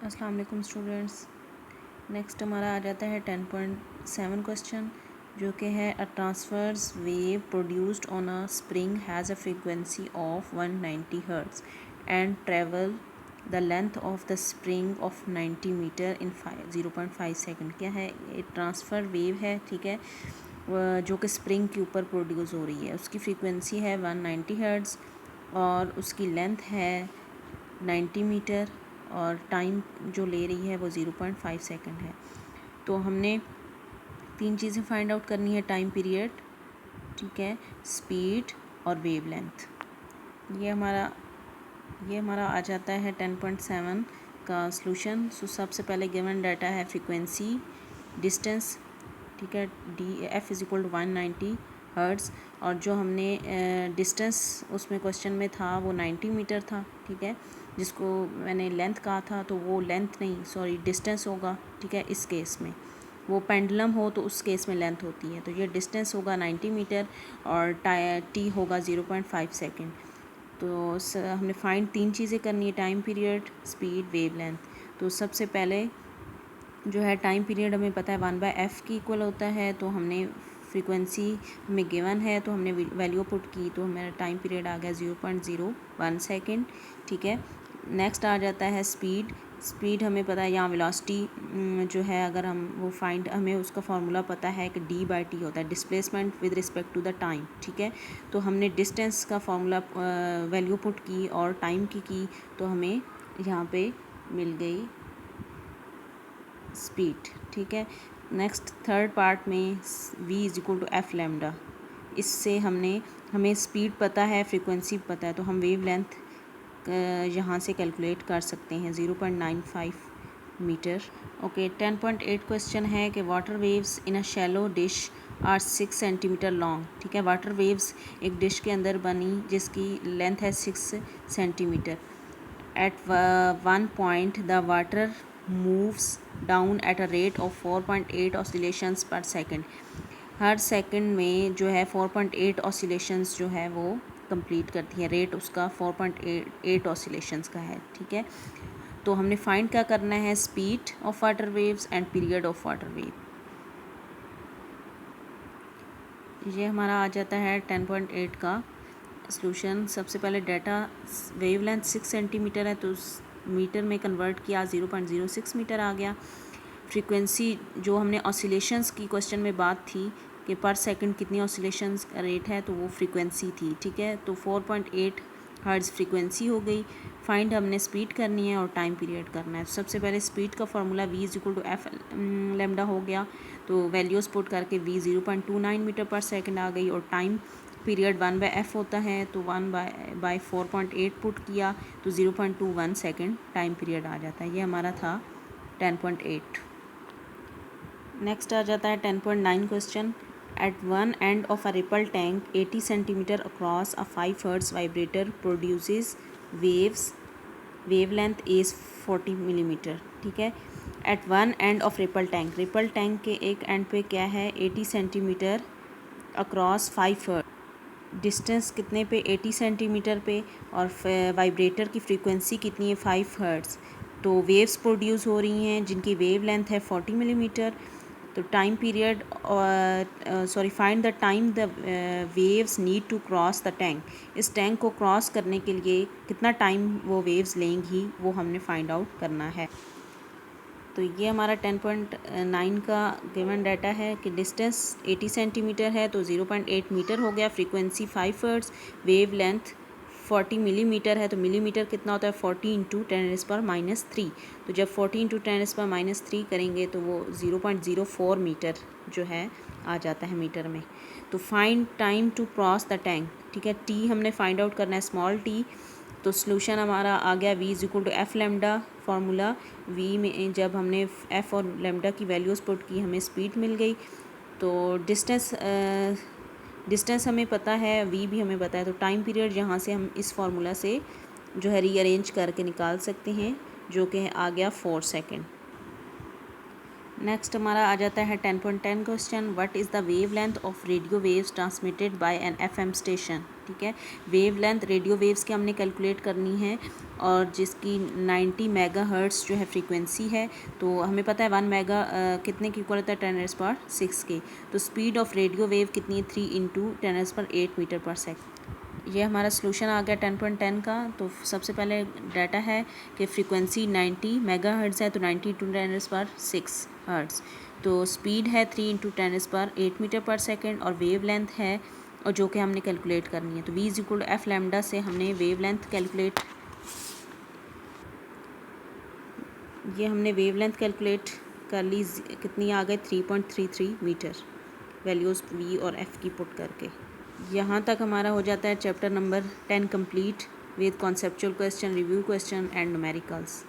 अस्सलाम वालेकुम students. Next हमारा आ जाता है 10.7 क्वेश्चन, जो कि है a transverse wave produced on a spring has a frequency of 190 hertz and travel the length of the spring of 90 metre in 0.5 second. क्या है? ये ट्रांसफ़र वेव है, ठीक है, जो कि स्प्रिंग के ऊपर प्रोड्यूस हो रही है। उसकी फ्रीक्वेंसी है 190 हर्ट्ज और उसकी लेंथ है 90 मीटर और टाइम जो ले रही है वो 0.5 सेकेंड है। तो हमने तीन चीज़ें फाइंड आउट करनी है: टाइम पीरियड, ठीक है, स्पीड और वेव लेंथ। ये हमारा आ जाता है 10.7 का सॉल्यूशन। सो सबसे पहले गिवन डाटा है फ्रीक्वेंसी, डिस्टेंस, ठीक है, F is equal to 190 hertz, और जो हमने डिस्टेंस उसमें क्वेश्चन में था वो 90 मीटर था, ठीक है, जिसको मैंने लेंथ कहा था, तो वो लेंथ नहीं, सॉरी, डिस्टेंस होगा, ठीक है। इस केस में वो पेंडुलम हो तो उस केस में लेंथ होती है, तो ये डिस्टेंस होगा 90 मीटर और टी होगा 0.5 सेकेंड। तो हमने फाइंड तीन चीज़ें करनी है: time period, speed, wave length. तो सबसे पहले जो है टाइम पीरियड हमें पता है 1/f की इक्वल होता है, तो हमने फ्रीक्वेंसी हमें गिवन है तो हमने वैल्यू पुट की, तो हमारा टाइम पीरियड आ गया 0.01 सेकेंड, ठीक है। नेक्स्ट आ जाता है स्पीड हमें पता है, यहाँ वेलोसिटी जो है, अगर हम वो फाइंड, हमें उसका फार्मूला पता है कि d/t होता है, displacement with respect to the time, ठीक है। तो हमने डिस्टेंस का फार्मूला वैल्यू पुट की और टाइम की, तो हमें यहाँ पे मिल गई स्पीड, ठीक है। नेक्स्ट थर्ड पार्ट में v is equal to F lambda, इससे हमें स्पीड पता है, फ्रीक्वेंसी पता है, तो हम वेव लेंथ यहाँ से कैलकुलेट कर सकते हैं 0.95 मीटर। ओके, 10.8 क्वेश्चन है कि water waves in a shallow dish are 6 centimetre long, ठीक है। वाटर वेव्स एक डिश के अंदर बनी जिसकी लेंथ है 6 centimetre. At one point, the water moves down at a rate of 4.8 oscillations per second. Her second में जो है 4.8 ऑसिलेशंस जो है वो कंप्लीट करती है। रेट उसका 4.8 ऑसिलेशंस का है, ठीक है। तो हमने फाइंड क्या करना है? Speed of water waves and period of water wave. ये हमारा आ जाता है 10.8 का सॉल्यूशन। सबसे पहले डाटा वेवलेंथ 6 सेंटीमीटर है, तो उस मीटर में कन्वर्ट किया, 0.06 मीटर आ गया। फ्रीक्वेंसी जो हमने ऑसिलेशंस की क्वेश्चन में बात थी कि पर सेकंड कितनी ऑसिलेशंस का रेट है, तो वो फ्रीक्वेंसी थी, ठीक है। तो 4.8 हर्ट्ज़ फ्रीक्वेंसी हो गई। फाइंड हमने स्पीड करनी है और टाइम पीरियड करना है। सबसे पहले स्पीड का formula v is equal to F lambda हो गया, तो वैल्यूज़ पुट करके v 0.29 मीटर पर सेकंड आ गई, और टाइम पीरियड 1/f होता है, तो 1/by 4.8 पुट किया, तो 0.21 सेकेंड टाइम पीरियड आ जाता है। ये हमारा था 10.8। नेक्स्ट आ जाता है 10.9 question. At one end of a ripple tank 80 centimetre across a 5 hertz vibrator produces wave length is 40 millimetre, ठीक है। At one end of ripple tank के एक एंड पे क्या है? 80 सेंटीमीटर अक्रॉस 5 हर्ट्ज। डिस्टेंस कितने पे? 80 सेंटीमीटर पे, और वाइब्रेटर की फ्रीक्वेंसी कितनी है? 5 हर्ट्ज़। तो वेव्स प्रोड्यूस हो रही हैं जिनकी वेव लेंथ है 40 मिलीमीटर। तो time period find the time the waves need to cross the tank. इस टैंक को क्रॉस करने के लिए कितना टाइम वो वेव्स लेंगी, वो हमने फाइंड आउट करना है। तो ये हमारा 10.9 का गिवन डाटा है कि डिस्टेंस 80 सेंटीमीटर है, तो 0.8 मीटर हो गया। Frequency 5 hertz, wave length 40 millimetre है, तो मिलीमीटर कितना होता है? 40 इंटू 10⁻³ तो जब 40 इंटू 10⁻³ करेंगे तो वो 0.04 मीटर जो है आ जाता है मीटर में। तो find time to cross the tank, ठीक है। टी हमने फाइंड आउट करना है, स्मॉल टी। तो सॉल्यूशन हमारा आ गया v is equal to F lambda. Formula v में जब हमने f और लेमडा की वैल्यूज़ पुट की, हमें स्पीड मिल गई। तो डिस्टेंस हमें पता है, v भी हमें पता है, तो टाइम पीरियड यहाँ से हम इस फार्मूला से जो है रीअरेंज करके निकाल सकते हैं, जो कि आ गया 4 सेकेंड। नेक्स्ट हमारा आ जाता है 10.10 question, what is the wave length of radio waves transmitted by an FM station. ठीक है, वेव लेंथ रेडियो वेव्स की हमने कैलकुलेट करनी है और जिसकी 90 मेगाहर्ट्ज़ जो है फ्रीक्वेंसी है। तो हमें पता है 1 मेगा कितने की इक्वल होता है 10⁻6 के। तो स्पीड ऑफ रेडियो वेव कितनी है 3 इंटू 10⁸ मीटर पर सेकंड। ये हमारा सोल्यूशन आ गया 10.10 का। तो सबसे पहले डाटा है कि फ्रीक्वेंसी 90 मेगाहर्ट्ज़ है, तो 90 इंटू 10⁻6 हर्ट्ज़। तो स्पीड है 3 इंटू 10⁸ मीटर पर सेकंड और वेव लेंथ है और जो कि हमने कैलकुलेट करनी है। तो v equal to F lambda से हमने वेव लेंथ कैलकुलेट, ये हमने वेव लेंथ कैलकुलेट कर ली। कितनी आ गई 3.33 मीटर, वैल्यूज़ v और f की पुट करके। यहाँ तक हमारा हो जाता है chapter number 10 complete with conceptual question, review question and numericals.